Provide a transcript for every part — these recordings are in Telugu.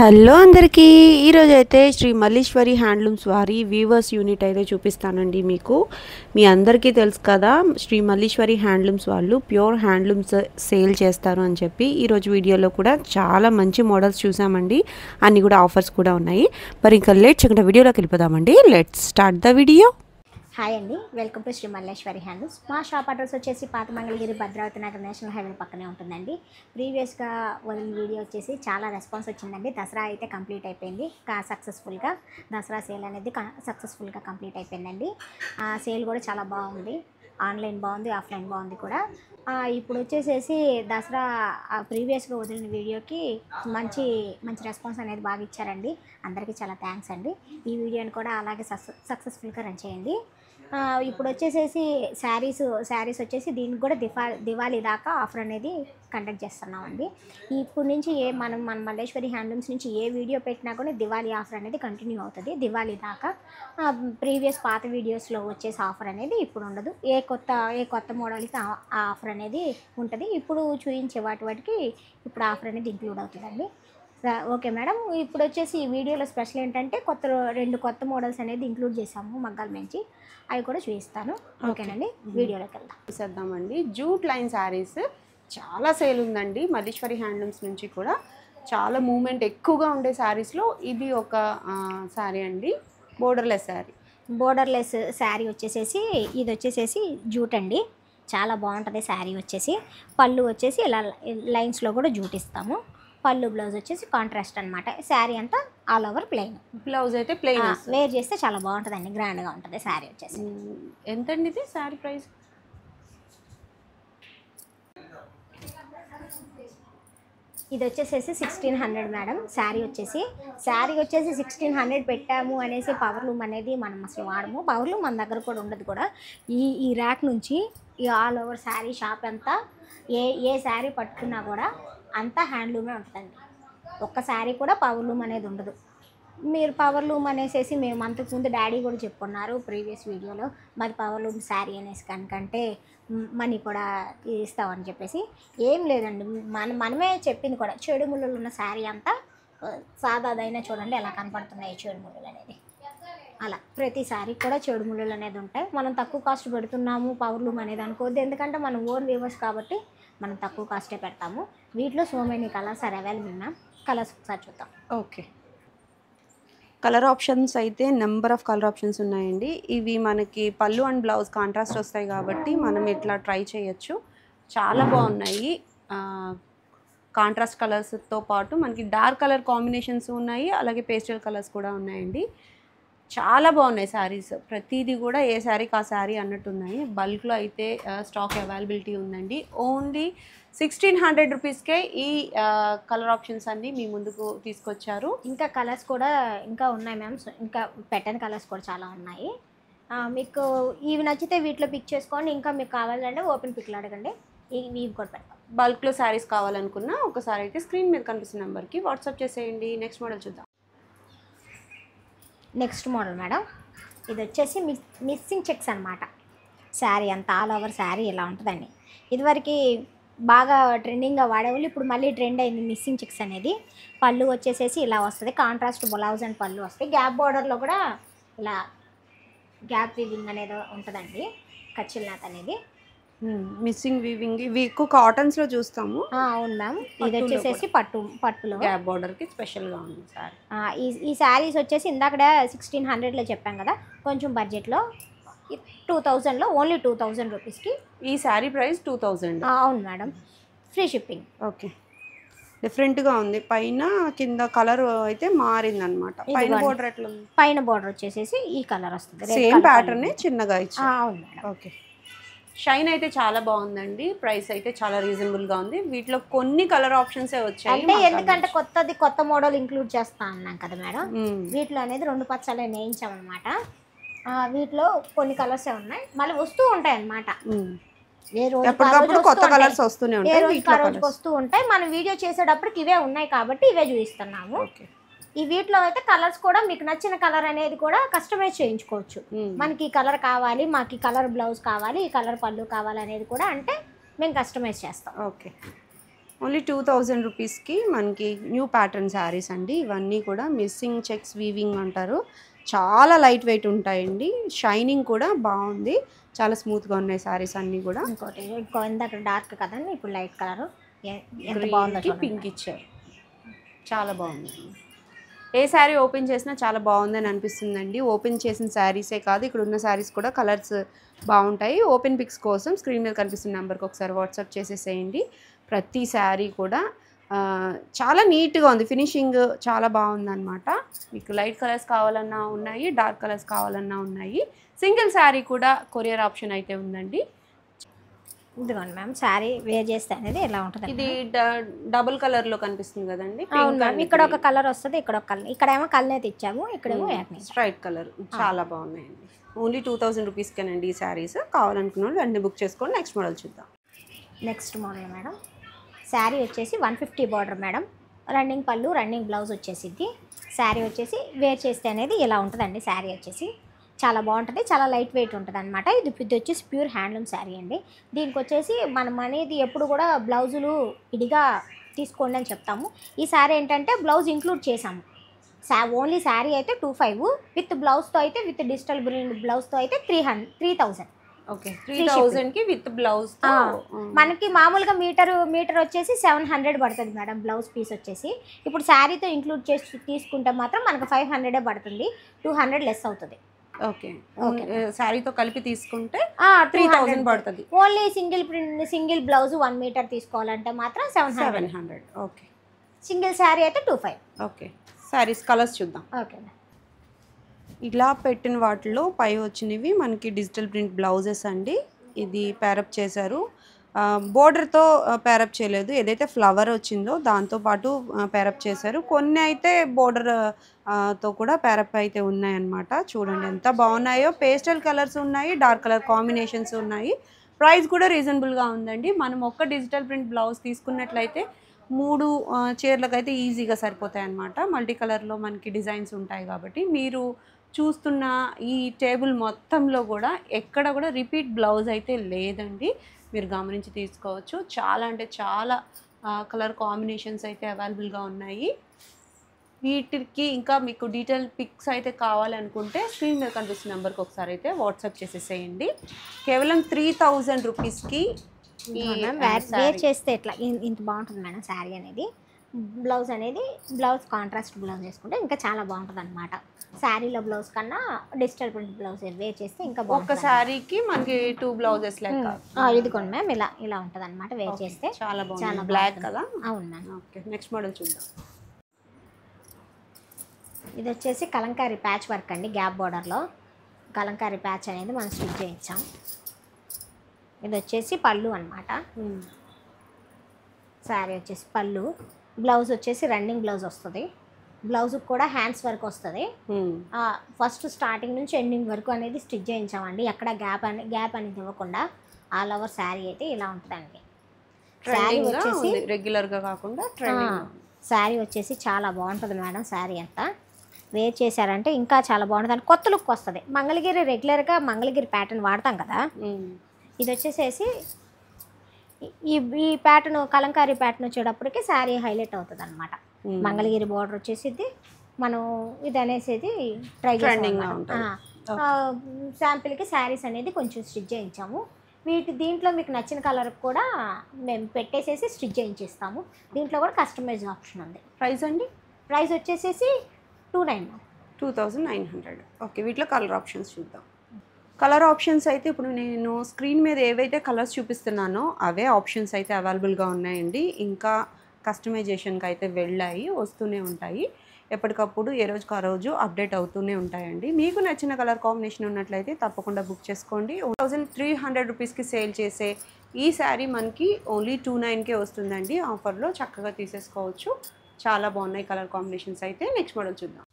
హలో అందరికీ ఈరోజు అయితే శ్రీ మల్లీశ్వరి హ్యాండ్లూమ్స్ వారి వీవర్స్ యూనిట్ అయితే చూపిస్తానండి మీకు. మీ అందరికీ తెలుసు కదా, శ్రీ మల్లీశ్వరి హ్యాండ్లూమ్స్ వాళ్ళు ప్యూర్ హ్యాండ్లూమ్స్ సేల్ చేస్తారు అని చెప్పి ఈరోజు వీడియోలో కూడా చాలా మంచి మోడల్స్ చూసామండి. అన్నీ కూడా ఆఫర్స్ కూడా ఉన్నాయి. మరి ఇంకా లేట్ చేయకుండా వీడియోలోకి వెళ్ళిపోదామండి. Let's start the video. Hi అండి, welcome to Sri Malleswari Handlooms. మా షాప్ అడ్రస్ వచ్చేసి పాత మంగళగిరి భద్రావతి నగర్ నేషనల్ హైవే పక్కనే ఉంటుందండి. ప్రీవియస్గా వదిలిన వీడియో వచ్చేసి చాలా రెస్పాన్స్ వచ్చిందండి. దసరా అయితే కంప్లీట్ అయిపోయింది సక్సెస్ఫుల్గా. దసరా సేల్ అనేది సక్సెస్ఫుల్గా కంప్లీట్ అయిపోయిందండి. సేల్ కూడా చాలా బాగుంది. ఆన్లైన్ బాగుంది, ఆఫ్లైన్ బాగుంది కూడా. ఇప్పుడు వచ్చేసేసి దసరా ప్రీవియస్గా వదిలిన వీడియోకి మంచి రెస్పాన్స్ అనేది బాగా ఇచ్చారండి. అందరికీ చాలా థ్యాంక్స్ అండి. ఈ వీడియోని కూడా అలాగే సక్సెస్ఫుల్గా రన్ చేయండి. ఇప్పుడు వచ్చేసేసి శారీస్ వచ్చేసి దీనికి కూడా దివాళీ దాకా ఆఫర్ అనేది కండక్ట్ చేస్తున్నామండి. ఇప్పుడు నుంచి మన మల్లేశ్వరి హ్యాండ్లూమ్స్ నుంచి ఏ వీడియో పెట్టినా కూడా దివాళీ ఆఫర్ అనేది కంటిన్యూ అవుతుంది. దివాళీ దాకా ప్రీవియస్ పాత వీడియోస్లో వచ్చేసి ఆఫర్ అనేది ఇప్పుడు ఉండదు. ఏ కొత్త మోడల్కి ఆఫర్ అనేది ఉంటుంది. ఇప్పుడు చూపించే వాటికి ఇప్పుడు ఆఫర్ అనేది ఇంక్లూడ్ అవుతుందండి. ఓకే మేడం, ఇప్పుడు వచ్చేసి ఈ వీడియోలో స్పెషల్ ఏంటంటే రెండు కొత్త మోడల్స్ అనేది ఇంక్లూడ్ చేసాము మగ్గాల నుంచి. అవి కూడా చూపిస్తాను. ఓకేనండి, వీడియోలోకి వెళ్దాం. చూసేద్దామండి. జూట్ లైన్ శారీస్ చాలా సేల్ ఉందండి. మల్లీశ్వరి హ్యాండ్లూమ్స్ నుంచి కూడా చాలా మూమెంట్ ఎక్కువగా ఉండే శారీస్లో ఇది ఒక శారీ అండి. బోర్డర్లెస్ శారీ వచ్చేసేసి ఇది వచ్చేసేసి జూట్ అండి. చాలా బాగుంటుంది శారీ వచ్చేసి. పళ్ళు వచ్చేసి ఇలా లైన్స్లో కూడా జూట్ ఇస్తాము. పళ్ళు బ్లౌజ్ వచ్చేసి కాంట్రాస్ట్ అనమాట. శారీ అంతా ఆల్ ఓవర్ ప్లెయిన్. బ్లౌజ్ అయితే ప్లెయిన్ వేర్ చేస్తే చాలా బాగుంటుందండి, గ్రాండ్గా ఉంటుంది శారీ వచ్చేసి. ఎంతండి ఇది శారీ ప్రైస్? ఇది వచ్చేసేసి 1600 మేడం. శారీ వచ్చేసి 1600 పెట్టాము అనేసి పవర్ లూమ్ అనేది మనం అసలు వాడము. పవర్ లూమ్ మన దగ్గర కూడా ఉండదు కూడా. ఈ ర్యాక్ నుంచి ఈ ఆల్ ఓవర్ శారీ షాప్ అంతా ఏ శారీ పట్టుకున్నా కూడా అంతా హ్యాండ్లూమే ఉంటుందండి. ఒక్క శారీ కూడా పవర్ లూమ్ అనేది ఉండదు. మీరు పవర్ లూమ్ అనేసి మేము అంతకుముందు డాడీ కూడా చెప్పుకున్నారు ప్రీవియస్ వీడియోలో, మరి పవర్ లూమ్ శారీ అనేసి కనుకంటే మనీ కూడా ఇస్తామని చెప్పేసి. ఏం లేదండి, మనమే చెప్పింది కూడా. చెడు ముళ్ళలు ఉన్న శారీ అంతా సాదాదైనా చూడండి ఎలా కనపడుతున్నాయి చెడు ముళ్ళలు అనేది. అలా ప్రతి శారీ కూడా చెడు ముళ్ళలు అనేది ఉంటాయి. మనం తక్కువ కాస్ట్ పెడుతున్నాము పవర్ లూమ్ అనేది అనుకోవద్దు, ఎందుకంటే మనం ఓన్ వీవర్స్ కాబట్టి మనం తక్కువ కాస్టే పెడతాము. వీటిలో so many colors are available ma'am. Colors ఒకసారి చూద్దాం. ఓకే, కలర్ ఆప్షన్స్ అయితే నెంబర్ ఆఫ్ కలర్ ఆప్షన్స్ ఉన్నాయండి. ఇవి మనకి పళ్ళు అండ్ బ్లౌజ్ కాంట్రాస్ట్ వస్తాయి కాబట్టి మనం ఇట్లా ట్రై చేయొచ్చు. చాలా బాగున్నాయి. కాంట్రాస్ట్ కలర్స్తో పాటు మనకి డార్క్ కలర్ కాంబినేషన్స్ ఉన్నాయి, అలాగే పేస్టల్ కలర్స్ కూడా ఉన్నాయండి. చాలా బాగున్నాయి శారీస్. ప్రతిదీ కూడా ఏ శారీకి ఆ శారీ అన్నట్టు ఉన్నాయి. బల్క్లో అయితే స్టాక్ అవైలబిలిటీ ఉందండి. ఓన్లీ 1600 రూపీస్కే ఈ కలర్ ఆప్షన్స్ అన్నీ మీ ముందుకు తీసుకొచ్చారు. ఇంకా కలర్స్ కూడా ఇంకా ఉన్నాయి మ్యామ్. ఇంకా పెట్టని కలర్స్ కూడా చాలా ఉన్నాయి. మీకు ఇవి నచ్చితే వీటిలో పిక్ చేసుకోండి. ఇంకా మీకు కావాలంటే ఓపెన్ పిక్లు అడగండి, ఇవి కూడా పెడతాం. బల్క్లో శారీస్ కావాలనుకున్నా ఒకసారి అయితే స్క్రీన్ మీద కనిపిస్తున్న నెంబర్కి వాట్సాప్ చేసేయండి. నెక్స్ట్ మోడల్ చూద్దాం. నెక్స్ట్ మోడల్ మేడం, ఇది వచ్చేసి మిస్సింగ్ చెక్స్ అనమాట. శారీ అంతా ఆల్ ఓవర్ శారీ ఇలా ఉంటుందండి. ఇదివరకు బాగా ట్రెండింగ్గా వాడేవాళ్ళు, ఇప్పుడు మళ్ళీ ట్రెండ్ అయింది మిస్సింగ్ చెక్స్ అనేది. పళ్ళు వచ్చేసేసి ఇలా వస్తుంది, కాంట్రాస్ట్ బ్లౌజ్ అండ్ పళ్ళు వస్తాయి. గ్యాప్ బార్డర్లో కూడా ఇలా గ్యాప్ వీవింగ్ అనేది ఉంటుందండి. కచ్చిల్నాథ్ అనేది మిస్సింగ్ వీవింగ్ ఇవి ఎక్కువ కాటన్స్లో చూస్తాము. అవును మ్యామ్. ఇది వచ్చేసేసి పట్టులో గ్యాప్ బార్డర్కి స్పెషల్గా ఉంది సారీ. ఈ శారీస్ వచ్చేసి ఇందాక 1600లో చెప్పాం కదా, కొంచెం బడ్జెట్లో 2000లో ఓన్లీ 2000 రూపీస్కి ఈ శారీ ప్రైస్ 2000. అవును మేడం, ఫ్రీ షిప్పింగ్. ఓకే, డిఫరెంట్గా ఉంది. పైన కింద కలర్ అయితే మారింది అనమాట. పైన బోర్డర్ ఎట్లా ఉంది? పైన బోర్డర్ వచ్చేసేసి ఈ కలర్ వస్తుంది. సేమ్ ప్యాటర్న్ చిన్నగా ఇచ్చి. అవును మేడం. ఓకే, షైన్ అయితే చాలా బాగుందండి. ప్రైస్ అయితే చాలా రీజనబుల్గా ఉంది. వీటిలో కొన్ని కలర్ ఆప్షన్సే వచ్చాయి. అంటే ఎందుకంటే కొత్త మోడల్ ఇంక్లూడ్ చేస్తా అన్నాం కదా మేడం. వీటిలో అనేది 2 పచ్చలే నేయించామన్నమాట. వీటిలో కొన్ని కలర్సే ఉన్నాయి, మళ్ళీ వస్తూ ఉంటాయి అన్నమాట. కొత్త కలర్స్ వస్తూనే ఉంటాయి, వస్తూ ఉంటాయి. మనం వీడియో చేసేటప్పటికి ఇవే ఉన్నాయి కాబట్టి ఇవే చూపిస్తున్నాము. ఈ వీటిలో అయితే కలర్స్ కూడా మీకు నచ్చిన కలర్ అనేది కూడా కస్టమైజ్ చేయించుకోవచ్చు. మనకి ఈ కలర్ కావాలి, మాకు ఈ కలర్ బ్లౌజ్ కావాలి, ఈ కలర్ పళ్ళు కావాలి అనేది కూడా అంటే మేము కస్టమైజ్ చేస్తాం. ఓకే, ఓన్లీ 2000 రూపీస్కి మనకి న్యూ ప్యాటర్న్ శారీస్ అండి. ఇవన్నీ కూడా మిస్సింగ్ చెక్స్ వీవింగ్ అంటారు. చాలా లైట్ వెయిట్ ఉంటాయండి. షైనింగ్ కూడా బాగుంది. చాలా స్మూత్గా ఉన్నాయి శారీస్ అన్నీ కూడా. ఇంకోటి ఇందాక డార్క్ కదండి, ఇప్పుడు లైట్ కలర్ ఎంత బాగుందో చూడండి. పింక్ ఇచ్చారు. చాలా బాగుంది. ఏ శారీ ఓపెన్ చేసినా చాలా బాగుందని అనిపిస్తుందండి. ఓపెన్ చేసిన శారీసే కాదు, ఇక్కడ ఉన్న శారీస్ కూడా కలర్స్ బాగుంటాయి. ఓపెన్ పిక్స్ కోసం స్క్రీన్ మీద కనిపిస్తున్న నెంబర్కి ఒకసారి వాట్సాప్ చేసేసేయండి. ప్రతి శారీ కూడా చాలా నీట్గా ఉంది. ఫినిషింగ్ చాలా బాగుందన్నమాట. మీకు లైట్ కలర్స్ కావాలన్నా ఉన్నాయి, డార్క్ కలర్స్ కావాలన్నా ఉన్నాయి. సింగిల్ శారీ కూడా కొరియర్ ఆప్షన్ అయితే ఉందండి. ఇదిగోండి మ్యామ్, శారీ వేర్ చేస్తే అనేది ఎలా ఉంటుంది. ఇది డబుల్ కలర్లో కనిపిస్తుంది కదండి. అవును మ్యామ్, ఇక్కడ ఒక కలర్ వస్తుంది, ఇక్కడ ఒక కలర్. ఇక్కడేమో కల్నేతి ఇచ్చాము, ఇక్కడేమో స్ట్రైట్ కలర్. చాలా బాగున్నాయండి. ఓన్లీ 2000 రూపీస్కేనండి ఈ శారీస్. కావాలనుకున్న వాళ్ళు అన్ని బుక్ చేసుకోండి. నెక్స్ట్ మోడల్ చూద్దాం. నెక్స్ట్ మోడల్ మేడం, శారీ వచ్చేసి 150 బార్డర్ మేడం. రన్నింగ్ పళ్ళు, రన్నింగ్ బ్లౌజ్ వచ్చేసిద్ది. శారీ వచ్చేసి వేర్ చేస్తే అనేది ఇలా ఉంటుందండి. శారీ వచ్చేసి చాలా బాగుంటుంది, చాలా లైట్ వెయిట్ ఉంటుంది అనమాట. ఇది వచ్చేసి ప్యూర్ హ్యాండ్లూమ్ శారీ అండి. దీనికి వచ్చేసి మనం అనేది ఎప్పుడు కూడా బ్లౌజులు ఇడిగా తీసుకోండి అని చెప్తాము. ఈ శారీ ఏంటంటే బ్లౌజ్ ఇంక్లూడ్ చేసాము. ఓన్లీ శారీ అయితే 2500, విత్ బ్లౌజ్తో అయితే విత్ డిజిటల్ ప్రింట్ బ్లౌజ్తో అయితే 3000. ఓకే, 3000కి విత్ బ్లౌజ్. మనకి మామూలుగా మీటర్ వచ్చేసి 700 పడుతుంది మేడం బ్లౌజ్ పీస్ వచ్చేసి. ఇప్పుడు శారీతో ఇంక్లూడ్ చేసి తీసుకుంటే మాత్రం మనకు 500 పడుతుంది, 200 లెస్ అవుతుంది. ఓకే, శారీతో కలిపి తీసుకుంటే 3000 పడుతుంది. ఓన్లీ సింగిల్ బ్లౌజ్ 1 మీటర్ తీసుకోవాలంటే మాత్రం 700. ఓకే, సింగిల్ శారీ అయితే 2500. ఓకే, శారీస్ కలర్స్ చూద్దాం. ఓకే, ఇలా పెట్టిన వాటిలో పై వచ్చినవి మనకి డిజిటల్ ప్రింట్ బ్లౌజెస్ అండి. ఇది పేరప్ చేశారు, బోర్డర్తో పేరప్ చేయలేదు. ఏదైతే ఫ్లవర్ వచ్చిందో దాంతోపాటు పేరప్ చేశారు. కొన్ని అయితే బోర్డర్ తో కూడా పేరప్ అయితే ఉన్నాయన్నమాట. చూడండి ఎంత బాగున్నాయో. పేస్టల్ కలర్స్ ఉన్నాయి, డార్క్ కలర్ కాంబినేషన్స్ ఉన్నాయి. ప్రైస్ కూడా రీజనబుల్గా ఉందండి. మనం ఒక్క డిజిటల్ ప్రింట్ బ్లౌజ్ తీసుకున్నట్లయితే 3 చీరలకైతే ఈజీగా సరిపోతాయి అన్నమాట. మల్టీ కలర్లో మనకి డిజైన్స్ ఉంటాయి కాబట్టి మీరు చూస్తున్న ఈ టేబుల్ మొత్తంలో కూడా ఎక్కడ కూడా రిపీట్ బ్లౌజ్ అయితే లేదండి. మీరు గమనించి తీసుకోవచ్చు. చాలా అంటే చాలా కలర్ కాంబినేషన్స్ అయితే అవైలబుల్గా ఉన్నాయి. వీటికి ఇంకా మీకు డీటెయిల్ పిక్స్ అయితే కావాలనుకుంటే స్క్రీన్ మీద కనిపిస్తున్న నెంబర్కి ఒకసారి అయితే వాట్సాప్ చేసేసేయండి. కేవలం 3000 రూపీస్కి వేర్ చేస్తే ఎట్లా ఇంత బాగుంటుంది మేడం శారీ అనేది. బ్లౌజ్ కాంట్రాస్ట్ బ్లౌజ్ వేసుకుంటే ఇంకా చాలా బాగుంటుంది అనమాట. శారీలో బ్లౌజ్ కన్నా డిజిటల్ ప్రింట్ బ్లౌజ్ వేర్ చేస్తే ఇంకా బాగుంటుంది. ఒక శారీకి మనకి 2 బ్లౌజెస్ లెక్క. ఇదిగోండి మ్యామ్, ఇలా ఉంటుంది అనమాట వేర్ చేస్తే. చాలా బాగుంది, బ్లాక్ కదా. అవును మ్యామ్. ఓకే, నెక్స్ట్ మోడల్ చూద్దాం. ఇది వచ్చేసి కలంకారీ ప్యాచ్ వర్క్ అండి. గ్యాప్ బార్డర్లో కలంకారీ ప్యాచ్ అనేది మనం స్టిచ్ చేయించాం. ఇది వచ్చేసి పళ్ళు అనమాట. శారీ వచ్చేసి పళ్ళు, బ్లౌజ్ వచ్చేసి రన్నింగ్ బ్లౌజ్ వస్తుంది. బ్లౌజ్కి కూడా హ్యాండ్స్ వర్క్ వస్తుంది. ఫస్ట్ స్టార్టింగ్ నుంచి ఎండింగ్ వరకు అనేది స్టిచ్ చేయించామండి. ఎక్కడ గ్యాప్ అనేది ఇవ్వకుండా. ఆల్ ఓవర్ శారీ అయితే ఇలా ఉంటుందండి. శారీ వచ్చేసి రెగ్యులర్గా కాకుండా శారీ వచ్చేసి చాలా బాగుంటుంది మేడం. శారీ అంతా వేర్ చేశారంటే ఇంకా చాలా బాగుంటుంది, కొత్త లుక్ వస్తుంది. మంగళగిరి రెగ్యులర్గా మంగళగిరి ప్యాటర్న్ వాడతాం కదా. ఇది వచ్చేసేసి ఈ ప్యాటర్న్ కలంకారీ ప్యాటర్న్ వచ్చేటప్పటికి శారీ హైలైట్ అవుతుంది అనమాట. మంగళగిరి బార్డర్ వచ్చేసి మనం ఇది అనేసి ట్రై చేస్తాం. శాంపిల్కి శారీస్ అనేది కొంచెం స్టిచ్ చేయించాము. దీంట్లో మీకు నచ్చిన కలర్ కూడా మేము పెట్టేసేసి స్టిచ్ చేయించేస్తాము. దీంట్లో కూడా కస్టమైజ్ ఆప్షన్ ఉంది. ప్రైస్ అండి? ప్రైస్ వచ్చేసేసి 2900. ఓకే, వీటిలో కలర్ ఆప్షన్స్ చూద్దాం. కలర్ ఆప్షన్స్ అయితే ఇప్పుడు నేను స్క్రీన్ మీద ఏవైతే కలర్స్ చూపిస్తున్నానో అవే ఆప్షన్స్ అయితే అవైలబుల్గా ఉన్నాయండి. ఇంకా కస్టమైజేషన్కి అయితే వస్తూనే ఉంటాయి. ఎప్పటికప్పుడు ఏ రోజుకు ఆ రోజు అప్డేట్ అవుతూనే ఉంటాయండి. మీకు నచ్చిన కలర్ కాంబినేషన్ ఉన్నట్లయితే తప్పకుండా బుక్ చేసుకోండి. 1300 రూపీస్కి సేల్ చేసే ఈ శారీ మనకి ఓన్లీ 29కే వస్తుందండి. ఆఫర్లో చక్కగా తీసేసుకోవచ్చు. చాలా బాగున్నాయి కలర్ కాంబినేషన్స్ అయితే. నెక్స్ట్ మోడల్ చూద్దాం.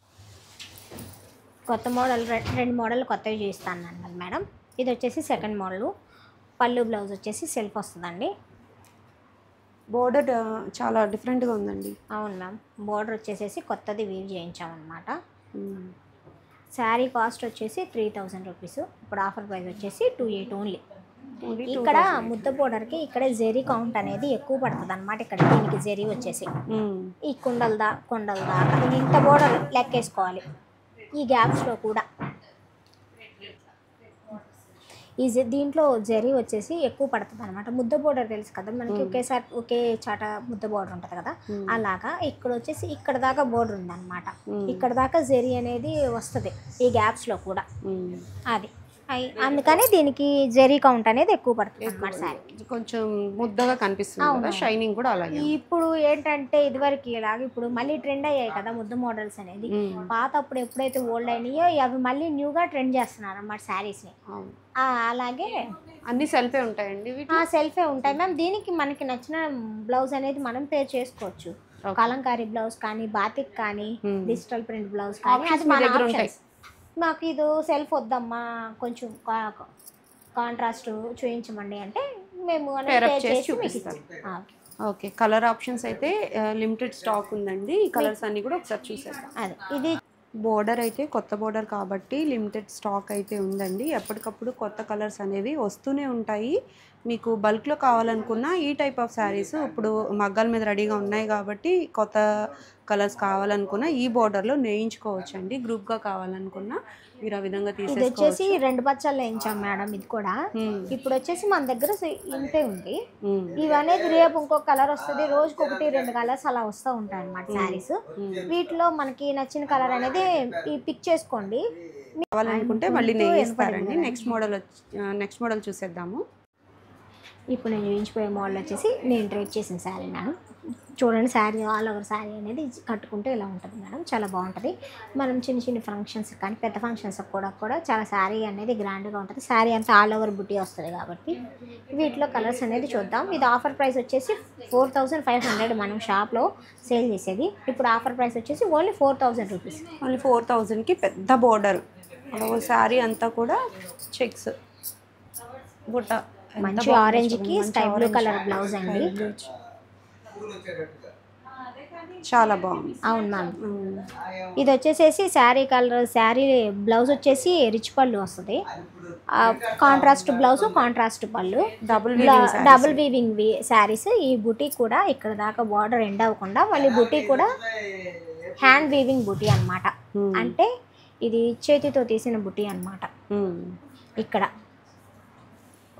కొత్త మోడల్ 2 మోడల్ కొత్తవి చూపిస్తాను కదా మేడం. ఇది వచ్చేసి సెకండ్ మోడల్. పళ్ళు బ్లౌజ్ వచ్చేసి సెల్ఫ్ వస్తుందండి. బోర్డర్ చాలా డిఫరెంట్గా ఉందండి. అవును మ్యామ్, బోర్డర్ వచ్చేసేసి కొత్తది వీవ్ చేయించామన్నమాట. శారీ కాస్ట్ వచ్చేసి 3000 రూపీస్. ఇప్పుడు ఆఫర్ ప్రైస్ వచ్చేసి 2800 ఓన్లీ. ఇక్కడ ముద్ద బోర్డర్కి ఇక్కడ జెరీ కౌంట్ అనేది ఎక్కువ పడుతుంది అనమాట. ఇక్కడ దీనికి జెరీ వచ్చేసి ఈ కొండల దాకా ఇంత బోర్డర్ లెక్కేసుకోవాలి. ఈ గ్యాప్స్లో కూడా దీంట్లో జరీ వచ్చేసి ఎక్కువ పడుతుంది అనమాట. ముద్ద బోర్డర్ తెలుసు కదా మనకి, ఒకే చాట ముద్ద బోర్డర్ ఉంటుంది కదా, అలాగా ఇక్కడ వచ్చేసి ఇక్కడ దాకా బోర్డర్ ఉందన్నమాట. ఇక్కడ దాకా జరీ అనేది వస్తుంది ఈ గ్యాప్స్లో కూడా. అది అందుకని దీనికి జెరీ కౌంట్ అనేది ఎక్కువ పడుతుంది అన్నమాట. సారీ కొంచెం ముద్దగా కనిపిస్తుంది, షైనింగ్ కూడా అలాగే. ఇప్పుడు ఏంటంటే ఇదివరకు ఇలాగ ఇప్పుడు మళ్ళీ ట్రెండ్ అయ్యాయి కదా ముద్ద మోడల్స్ అనేది. పాత అప్పుడు ఎప్పుడైతే ఓల్డ్ అయినాయో అవి మళ్ళీ న్యూగా ట్రెండ్ చేస్తున్నారు అన్నమాట శారీస్ని. అలాగే అన్ని సెల్ఫే ఉంటాయండి, సెల్ఫే ఉంటాయి మ్యామ్. దీనికి మనకి నచ్చిన బ్లౌజ్ అనేది మనం పేర్ చేసుకోవచ్చు. కలంకారీ బ్లౌజ్ కానీ, బాతిక్ కానీ, డిజిటల్ ప్రింట్ బ్లౌజ్ కానీ, అది మన ఆప్షన్స్. మాకు ఇది సెల్ఫ్ వద్దమ్మా కొంచెం కాంట్రాస్ట్ చూపించమండి అంటే మేము ఓకే. కలర్ ఆప్షన్స్ అయితే లిమిటెడ్ స్టాక్ ఉందండి. ఈ కలర్స్ అన్ని కూడా ఒకసారి చూసేస్తాం. అదే ఇది బోర్డర్ అయితే కొత్త బోర్డర్ కాబట్టి లిమిటెడ్ స్టాక్ అయితే ఉందండి. ఎప్పటికప్పుడు కొత్త కలర్స్ అనేవి వస్తూనే ఉంటాయి. మీకు బల్క్లో కావాలనుకున్న ఈ టైప్ ఆఫ్ శారీస్ ఇప్పుడు మగ్గాల మీద రెడీగా ఉన్నాయి కాబట్టి కొత్త కలర్స్ కావాలనుకున్న ఈ బోర్డర్లో నేయించుకోవచ్చు అండి. గ్రూప్గా కావాలనుకున్న మీరు ఆ విధంగా ఇది వచ్చేసి 2 పచ్చళ్ళు వేయించాం మేడం. ఇది కూడా ఇప్పుడు వచ్చేసి మన దగ్గర ఇంతే ఉంది. ఇవి అనేది రేపు ఇంకో కలర్ వస్తుంది, రోజుకి 1-2 కలర్స్ అలా వస్తూ ఉంటాయి అన్నమాట శారీస్. వీటిలో మనకి నచ్చిన కలర్ అనేది పిక్ చేసుకోండి. కావాలనుకుంటే మళ్ళీ నేయిస్తారండి. నెక్స్ట్ మోడల్ చూసేద్దాము. ఇప్పుడు నేను చూపించిపోయే మోడల్ వచ్చేసి నేను ట్రేడ్ చేసిన శారీ మేడం. చూడండి, శారీ ఆల్ ఓవర్ శారీ అనేది కట్టుకుంటే ఇలా ఉంటుంది మేడం. చాలా బాగుంటుంది. మనం చిన్న ఫంక్షన్స్ కానీ పెద్ద ఫంక్షన్స్ కూడా చాలా శారీ అనేది గ్రాండ్గా ఉంటుంది. శారీ అంతా ఆల్ ఓవర్ బుట్టి వస్తుంది కాబట్టి వీటిలో కలర్స్ అనేది చూద్దాం. ఇది ఆఫర్ ప్రైస్ వచ్చేసి 4500 మనం షాప్లో సేల్ చేసేది. ఇప్పుడు ఆఫర్ ప్రైస్ వచ్చేసి ఓన్లీ 4000 రూపీస్. ఓన్లీ 4000కి పెద్ద బోర్డర్, శారీ అంతా కూడా చెక్స్ బుట్ట, మంచి ఆరెంజ్కి స్కై బ్లూ కలర్ బ్లౌజ్ అండి. చాలా బాగుంది. అవును మ్యామ్. ఇది వచ్చేసేసి శారీ కలర్, శారీ బ్లౌజ్ వచ్చేసి రిచ్ పళ్ళు వస్తుంది. కాంట్రాస్ట్ బ్లౌజ్, కాంట్రాస్ట్ పళ్ళు, డబుల్ వీవింగ్ శారీస్. ఈ బుటీ కూడా ఇక్కడ దాకా బార్డర్ ఎండ్ అవ్వకుండా మళ్ళీ బుటీ కూడా హ్యాండ్ వీవింగ్ బుటీ అన్నమాట. అంటే ఇది చేతితో తీసిన బుటీ అన్నమాట. ఇక్కడ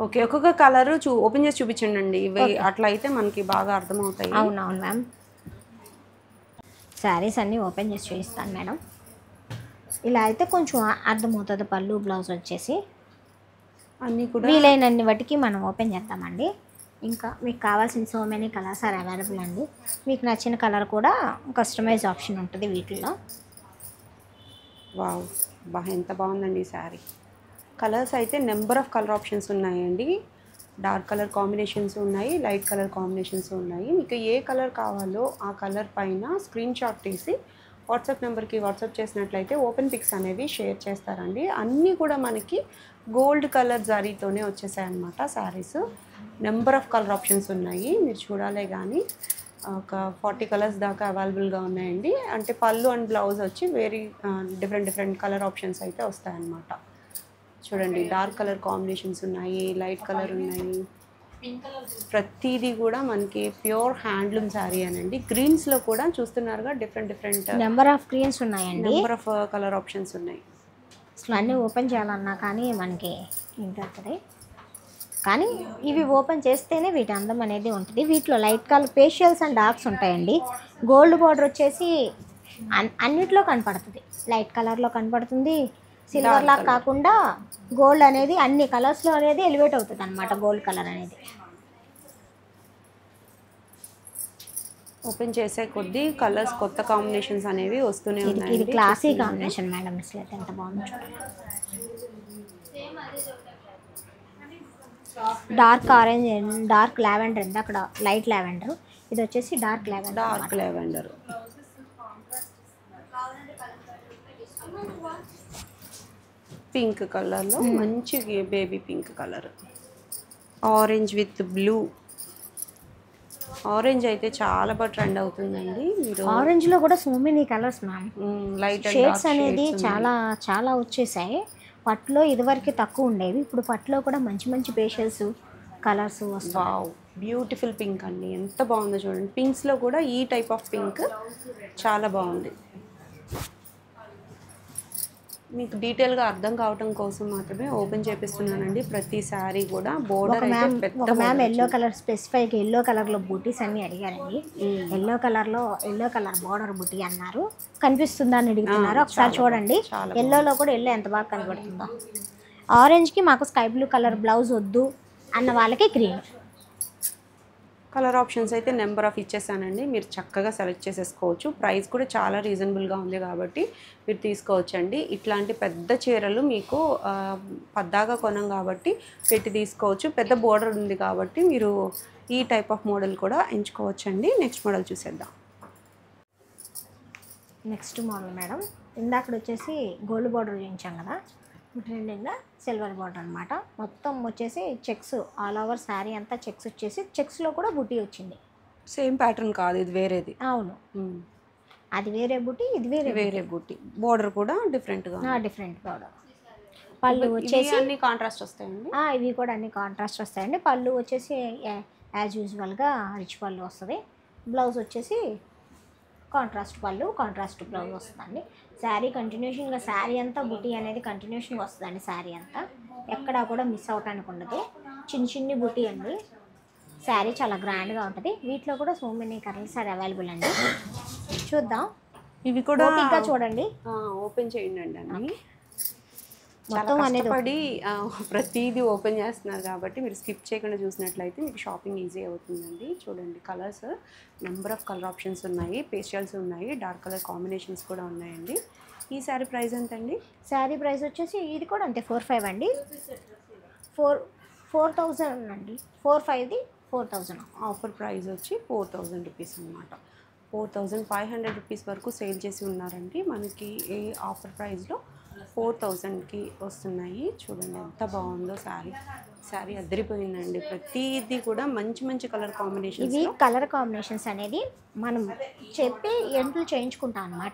ఓకే, ఒక్కొక్క కలర్ ఓపెన్ చేసి చూపించండి అండి. ఇవి అట్లా అయితే మనకి బాగా అర్థమవుతాయి. అవునవును మ్యామ్. శారీస్ అన్నీ ఓపెన్ చేసి చూపిస్తాను మేడం. ఇలా అయితే కొంచెం అర్థమవుతుంది. పళ్ళు బ్లౌజ్ వచ్చేసి అన్నీ కూడా వీలైనన్ని వాటికి మనం ఓపెన్ చేద్దామండి. ఇంకా మీకు కావాల్సిన so many colors are available అండి. మీకు నచ్చిన కలర్ కూడా కస్టమైజ్ ఆప్షన్ ఉంటుంది వీటిల్లో. వావ్, ఎంత బాగుందండి ఈ శారీ. కలర్స్ అయితే నెంబర్ ఆఫ్ కలర్ ఆప్షన్స్ ఉన్నాయండి. డార్క్ కలర్ కాంబినేషన్స్ ఉన్నాయి, లైట్ కలర్ కాంబినేషన్స్ ఉన్నాయి. మీకు ఏ కలర్ కావాలో ఆ కలర్ పైన స్క్రీన్ షాట్ తీసి వాట్సాప్ నెంబర్కి వాట్సాప్ చేసినట్లయితే ఓపెన్ పిక్స్ అనేవి షేర్ చేస్తారండి. అన్నీ కూడా మనకి గోల్డ్ కలర్ జరీతోనే వచ్చేసాయి అన్నమాట saris. Number of color options ఉన్నాయి, మీరు చూడాలే కానీ ఒక 40 కలర్స్ దాకా అవైలబుల్గా ఉన్నాయండి. అంటే పళ్ళు అండ్ బ్లౌజ్ వచ్చి డిఫరెంట్ కలర్ ఆప్షన్స్ అయితే వస్తాయన్నమాట. చూడండి, డార్క్ కలర్ కాంబినేషన్స్ ఉన్నాయి, లైట్ కలర్ ఉన్నాయి. ప్రతిదీ కూడా మనకి ప్యూర్ హ్యాండ్లూమ్ శారీ అనండి. గ్రీన్స్లో కూడా చూస్తున్నారుగా డిఫరెంట్ నెంబర్ ఆఫ్ గ్రీన్స్ ఉన్నాయండి. నెంబర్ ఆఫ్ కలర్ ఆప్షన్స్ ఉన్నాయి. అసలు అన్నీ ఓపెన్ చేయాలన్నా కానీ మనకి ఇంటుంది. కానీ ఇవి ఓపెన్ చేస్తేనే వీటి అందం అనేది ఉంటుంది. వీటిలో లైట్ కలర్ పేషియల్స్ అండ్ డార్క్స్ ఉంటాయండి. గోల్డ్ బార్డర్ వచ్చేసి అన్నిట్లో కనపడుతుంది. లైట్ కలర్లో కనపడుతుంది, సిల్వర్ లాగా కాకుండా గోల్డ్ అనేది అన్ని కలర్స్లో అనేది ఎలివేట్ అవుతుంది అన్నమాట. గోల్డ్ కలర్ అనేది ఓపెన్ చేసే కొద్దీ కలర్స్ కొత్త కాంబినేషన్స్ అనేవి వస్తూనే ఉన్నాయి. ఇది క్లాసీ కాంబినేషన్ మేడం. అసలు ఎంత బాగుంది చూడండి. డార్క్ ఆరెంజ్, డార్క్ లావెండర్ ఉంది అక్కడ, లైట్ లావెండర్. ఇది వచ్చేసి డార్క్ లావెండర్. పింక్ కలర్లో మంచి baby pink colour, orange with blue. Orange అయితే చాలా బాగా ట్రెండ్ అవుతుందండి. మీరు ఆరెంజ్లో కూడా so many colours ma'am. Light shades అనేది చాలా వచ్చేసాయి. పట్టులో ఇదివరకు తక్కువ ఉండేవి, ఇప్పుడు పట్టులో కూడా మంచి మంచి పేషల్స్ కలర్స్ వస్తాయి. వావ్, బ్యూటిఫుల్ పింక్ అండి, ఎంత బాగుందో చూడండి. పింక్స్లో కూడా ఈ టైప్ ఆఫ్ పింక్ చాలా బాగుంది. మీకు డీటెయిల్గా అర్థం కావటం కోసం మాత్రమే ఓపెన్ చేపిస్తున్నానండి. ప్రతి శారీ కూడా బోర్డర్ అయితే పెద్ద ఒక మ్యామ్ ఎల్లో కలర్ స్పెసిఫైగా ఎల్లో కలర్లో బూటీస్ అన్ని అడిగారండి. ఎల్లో కలర్ బోర్డర్ బూటీ అన్నారు, కనిపిస్తుందా అని అడుగుతున్నారు. ఒకసారి చూడండి, ఎల్లోలో కూడా ఎల్లో ఎంత బాగా కనబడుతుందో. ఆరెంజ్కి మాకు స్కై బ్లూ కలర్ బ్లౌజ్ వద్దు అన్న వాళ్ళకి గ్రీన్. కలర్ ఆప్షన్స్ అయితే నెంబర్ ఆఫ్ ఇచ్చేసానండి, మీరు చక్కగా సెలెక్ట్ చేసేసుకోవచ్చు. ప్రైస్ కూడా చాలా రీజనబుల్గా ఉంది కాబట్టి మీరు తీసుకోవచ్చండి. ఇట్లాంటి పెద్ద చీరలు మీకు పద్దాగా కొనం కాబట్టి పెట్టి తీసుకోవచ్చు. పెద్ద బోర్డర్ ఉంది కాబట్టి మీరు ఈ టైప్ ఆఫ్ మోడల్ కూడా ఎంచుకోవచ్చండి. నెక్స్ట్ మోడల్ చూసేద్దాం. నెక్స్ట్ మోడల్ మేడం, ఇందాక వచ్చేసి గోల్డ్ బార్డర్ చూపించాం కదా, ట్రెండింగ్గా సిల్వర్ బార్డర్ అనమాట. మొత్తం వచ్చేసి చెక్స్ ఆల్ ఓవర్ శారీ అంతా చెక్స్ వచ్చేసి చెక్స్లో కూడా బుటీ వచ్చింది. సేమ్ ప్యాటర్న్ కాదు, ఇది వేరేది. అవును, అది వేరే బుటీ, ఇది వేరే బుటీ. బోర్డర్ కూడా డిఫరెంట్ బార్డర్. పళ్ళు వచ్చేసి అన్ని కాంట్రాస్ట్ వస్తాయండి. ఇవి కూడా అన్ని కాంట్రాస్ట్ వస్తాయండి. పళ్ళు వచ్చేసి యాజ్ యూజువల్గా రిచ్ పళ్ళు వస్తుంది. బ్లౌజ్ వచ్చేసి కాంట్రాస్ట్ పళ్ళు, కాంట్రాస్ట్ బ్లౌజ్ వస్తుందండి. శారీ కంటిన్యూషన్గా శారీ అంతా బుటీ అనేది కంటిన్యూషన్గా వస్తుందండి. శారీ అంతా ఎక్కడా కూడా మిస్ అవటానికి ఉండదు. చిన్ని బుటీ అండి. శారీ చాలా గ్రాండ్గా ఉంటుంది. వీటిలో కూడా so many colors are available అండి. చూద్దాం, ఇవి కూడా ఇంకా చూడండి, ఓపెన్ చేయండి అండి. అన్ని మొత్తం అనేది పడి ప్రతిదీ ఓపెన్ చేస్తున్నారు కాబట్టి మీరు స్కిప్ చేయకుండా చూసినట్లయితే మీకు షాపింగ్ ఈజీ అవుతుందండి. చూడండి, colours number of color options ఉన్నాయి, పేస్టల్స్ ఉన్నాయి, డార్క్ కలర్ కాంబినేషన్స్ కూడా ఉన్నాయండి. ఈ శారీ ప్రైస్ ఎంత అండి? శారీ ప్రైస్ వచ్చేసి ఇది కూడా అంతే 45 అండి. 4,000 అండి. 45ది 4,000. ఆఫర్ ప్రైస్ వచ్చి 4,000 రూపీస్ అనమాట. 4,500 రూపీస్ వరకు సేల్ చేసి ఉన్నారండి. మనకి ఈ ఆఫర్ ప్రైస్లో 4,000కి వస్తున్నాయి. చూడండి ఎంత బాగుందో శారీ అదిరిపోయిందండి. ప్రతిదీ కూడా మంచి మంచి కలర్ కాంబినేషన్స్. ఇవి కలర్ కాంబినేషన్స్ అనేది మనం చెప్పి ఎంట్లు చేయించుకుంటాం అనమాట.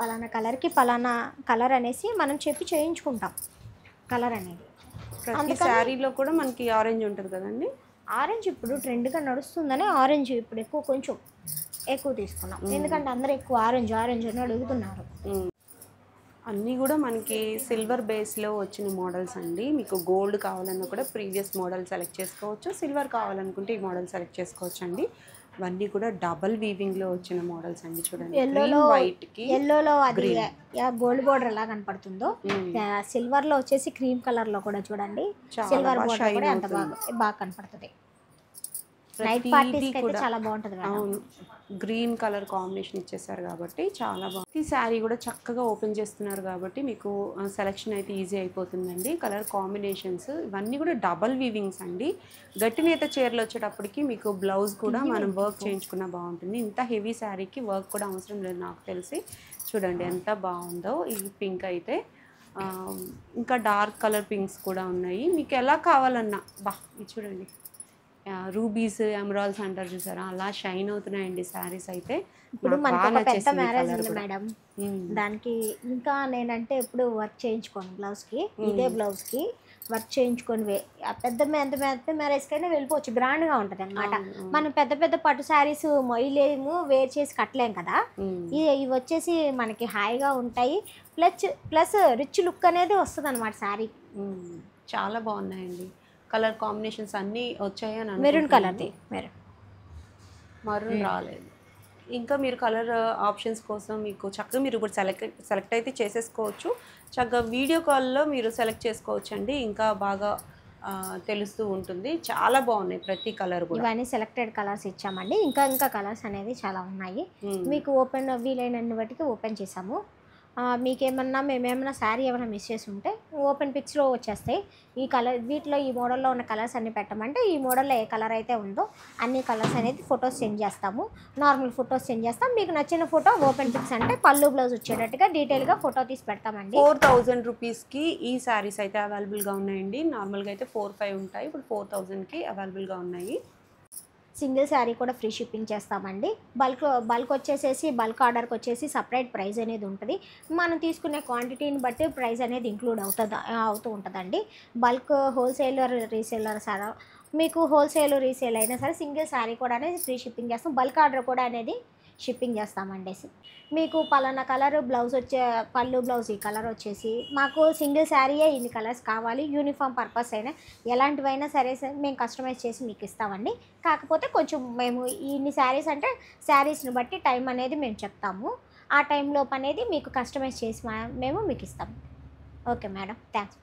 పలానా కలర్కి పలానా కలర్ అనేసి మనం చెప్పి చేయించుకుంటాం కలర్ అనేది. ప్రతి శారీలో కూడా మనకి ఆరెంజ్ ఉంటుంది కదండి. ఆరెంజ్ ఇప్పుడు ట్రెండ్గా నడుస్తుందని ఆరెంజ్ ఇప్పుడు కొంచెం ఎక్కువ తీసుకున్నాం. ఎందుకంటే అందరూ ఎక్కువ ఆరెంజ్ అని అడుగుతున్నారు. అన్నీ కూడా మనకి సిల్వర్ బేస్లో వచ్చిన మోడల్స్ అండి. మీకు గోల్డ్ కావాలన్నా కూడా ప్రీవియస్ మోడల్ సెలెక్ట్ చేసుకోవచ్చు, సిల్వర్ కావాలనుకుంటే ఈ మోడల్ సెలెక్ట్ చేసుకోవచ్చు అండి. ఇవన్నీ కూడా డబల్ వీవింగ్లో వచ్చిన మోడల్స్ అండి. చూడండి, ఎల్లోలో అది గోల్డ్ బోర్డర్ ఎలా కనపడుతుందో, సిల్వర్లో వచ్చేసి క్రీమ్ కలర్లో కూడా చూడండి సిల్వర్ బోర్డర్ కూడా ఎంత బాగా కనపడుతుంది. నైట్ పార్టీస్కి అయితే చాలా బాగుంటుంది. అవును, గ్రీన్ కలర్ కాంబినేషన్ ఇచ్చేసారు కాబట్టి చాలా బాగుంది. ఈ శారీ కూడా చక్కగా ఓపెన్ చేస్తున్నారు కాబట్టి మీకు సెలెక్షన్ అయితే ఈజీ అయిపోతుందండి. కలర్ కాంబినేషన్స్ ఇవన్నీ కూడా డబల్ వీవింగ్స్ అండి. గట్టి నేత చీరలు వచ్చేటప్పటికి మీకు బ్లౌజ్ కూడా మనం వర్క్ చేయించుకున్నా బాగుంటుంది. ఇంత హెవీ శారీకి వర్క్ కూడా అవసరం లేదు నాకు తెలిసి. చూడండి ఎంత బాగుందో ఈ పింక్ అయితే. ఇంకా డార్క్ కలర్ పింక్స్ కూడా ఉన్నాయి. మీకు ఎలా కావాలన్నా ఇది చూడండి, రూబీస్ ఎమరాల్డ్స్ అంటారు చూసారా, అలా షైన్ అవుతున్నాయండి శారీస్ అయితే. ఇప్పుడు మనకు ఒక పెద్ద మ్యారేజ్ ఉంది మేడం, దానికి ఇంకా నేనంటే ఎప్పుడు వర్క్ చేయించుకోను. బ్లౌజ్కి ఇదే బ్లౌజ్కి వర్క్ చేయించుకొని పెద్ద మ్యారేజ్కి అయినా వెళ్ళిపోవచ్చు, గ్రాండ్గా ఉంటుంది అనమాట. మనం పెద్ద పట్టు శారీస్ మొయ్యలేము, వేర్ చేసి కట్టలేం కదా. ఇవి వచ్చేసి మనకి హాయిగా ఉంటాయి, ప్లస్ రిచ్ లుక్ అనేది వస్తుంది అనమాట శారీ. చాలా బాగున్నాయండి. కలర్ కాంబినేషన్స్ అన్నీ వచ్చాయని మెరూన్ కలర్ది, మరూన్ రాలేదు. ఇంకా మీరు కలర్ ఆప్షన్స్ కోసం మీకు చక్కగా మీరు ఇప్పుడు సెలెక్ట్ అయితే చేసేసుకోవచ్చు. చక్కగా వీడియో కాల్లో మీరు సెలెక్ట్ చేసుకోవచ్చు అండి. ఇంకా బాగా తెలుస్తూ ఉంటుంది. చాలా బాగున్నాయి ప్రతి కలర్ కూడా. ఇవన్నీ సెలెక్టెడ్ కలర్స్ ఇచ్చామండి. ఇంకా కలర్స్ అనేది చాలా ఉన్నాయి. మీకు వీలైనన్ని బట్టికి ఓపెన్ చేసాము. మేమేమన్నా శారీ ఏమైనా మిస్ చేసి ఉంటే ఓపెన్ పిక్స్లో వచ్చేస్తాయి. ఈ కలర్ వీటిలో ఈ మోడల్లో ఉన్న కలర్స్ అన్ని పెట్టమంటే ఈ మోడల్లో ఏ కలర్ అయితే ఉందో అన్ని కలర్స్ అనేది ఫొటోస్ సెండ్ చేస్తాము. నార్మల్ ఫొటోస్ సెండ్ చేస్తాం. మీకు నచ్చిన ఫోటో ఓపెన్ పిక్స్ అంటే పళ్ళు బ్లౌజ్ వచ్చేటట్టుగా డీటెయిల్గా ఫోటో తీసి పెడతామండి. 4,000 రూపీస్కి ఈ శారీస్ అయితే అవైలబుల్గా ఉన్నాయండి. నార్మల్గా అయితే 4,500 ఉంటాయి, ఇప్పుడు 4,000కి అవైలబుల్గా ఉన్నాయి. సింగిల్ శారీ కూడా ఫ్రీ షిప్పింగ్ చేస్తామండి. బల్క్ వచ్చేసేసి బల్క్ ఆర్డర్కి వచ్చేసి సపరేట్ ప్రైస్ అనేది ఉంటుంది. మనం తీసుకునే క్వాంటిటీని బట్టి ప్రైస్ అనేది ఇంక్లూడ్ అవుతూ ఉంటుందండి. బల్క్ హోల్సేలర్ రీసేలర్ సార్ మీకు హోల్సేల్ రీసేల్ అయినా సరే సింగిల్ శారీ కూడా అనేది ఫ్రీ షిప్పింగ్ చేస్తాం. బల్క్ ఆర్డర్ కూడా అనేది షిప్పింగ్ చేస్తామండి. మీకు పలానా కలర్ బ్లౌజ్ పళ్ళు బ్లౌజ్ ఈ కలర్ వచ్చేసి మాకు సింగిల్ శారీయే ఇన్ని కలర్స్ కావాలి, యూనిఫామ్ పర్పస్ అయినా ఎలాంటివైనా సరే మేము కస్టమైజ్ చేసి మీకు ఇస్తామండి. కాకపోతే కొంచెం మేము ఇన్ని శారీస్ అంటే శారీస్ని బట్టి టైం అనేది మేము చెప్తాము. ఆ టైంలోపు అనేది మీకు కస్టమైజ్ చేసి మేము మీకు ఇస్తాము. Okay madam, thanks.